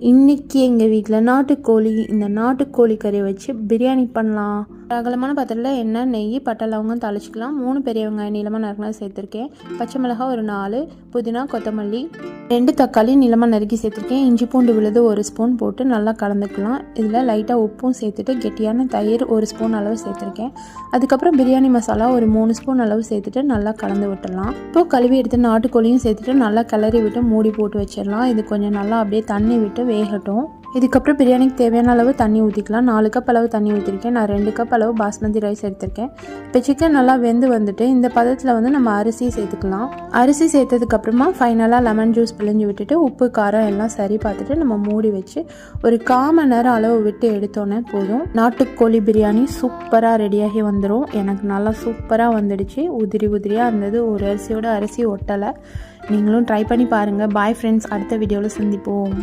இன்றைக்கி எங்கள் வீட்டில் நாட்டுக்கோழி. இந்த நாட்டுக்கோழி கறி வச்சு பிரியாணி பண்ணலாம். அகலமான பாத்திரத்தில் எண்ணெய், நெய், பட்டை, லவங்கம் தாளிச்சிக்கலாம். 3 பெரிய வெங்காயம் நீளமாக நறுக்கினா சேர்த்துருக்கேன். பச்சை மிளகாய் ஒரு 4, புதினா, கொத்தமல்லி, 2 தக்காளி நீளமாக நறுக்கி சேர்த்துருக்கேன். இஞ்சி பூண்டு விழுது 1 ஸ்பூன் போட்டு நல்லா கலந்துக்கலாம். இதில் லைட்டாக உப்பும் சேர்த்துட்டு கெட்டியான தயிர் 1 ஸ்பூன் அளவு சேர்த்துருக்கேன். அதுக்கப்புறம் பிரியாணி மசாலா ஒரு 3 ஸ்பூன் அளவு சேர்த்துட்டு நல்லா கலந்து விட்டுடலாம். இப்போ கழுவி எடுத்து நாட்டுக்கோழியும் சேர்த்துட்டு நல்லா கிளறி விட்டு மூடி போட்டு வச்சிடலாம். இது கொஞ்சம் நல்லா அப்படியே தண்ணி விட்டு வேகட்டும். இதுக்கப்புறம் பிரியாணிக்கு தேவையான அளவு தண்ணி ஊற்றிக்கலாம். 4 கப் அளவு தண்ணி ஊற்றிருக்கேன். நான் 2 கப் அளவு பாஸ்மதி ரைஸ் எடுத்திருக்கேன். இப்போ சிக்கன் நல்லா வெந்து வந்துட்டு இந்த பதத்தில் நம்ம அரிசி சேர்த்துக்கலாம். அரிசி சேர்த்ததுக்கப்புறமா ஃபைனலாக லெமன் ஜூஸ் பிழிஞ்சு விட்டுட்டு உப்பு காரம் எல்லாம் சரி பார்த்துட்டு நம்ம மூடி வச்சு ஒரு 1/4 மணி நேரம் அளவு விட்டு எடுத்தோன்னே போதும். நாட்டுக்கோழி பிரியாணி சூப்பராக ரெடியாகி வந்துடும். எனக்கு நல்லா சூப்பராக வந்துடுச்சு. உதிரி உதிரியாக இருந்தது. ஒரு அரிசியோட அரிசி ஒட்டலை. நீங்களும் ட்ரை பண்ணி பாருங்கள். பாய் ஃப்ரெண்ட்ஸ், அடுத்த வீடியோவில் சந்திப்போம்.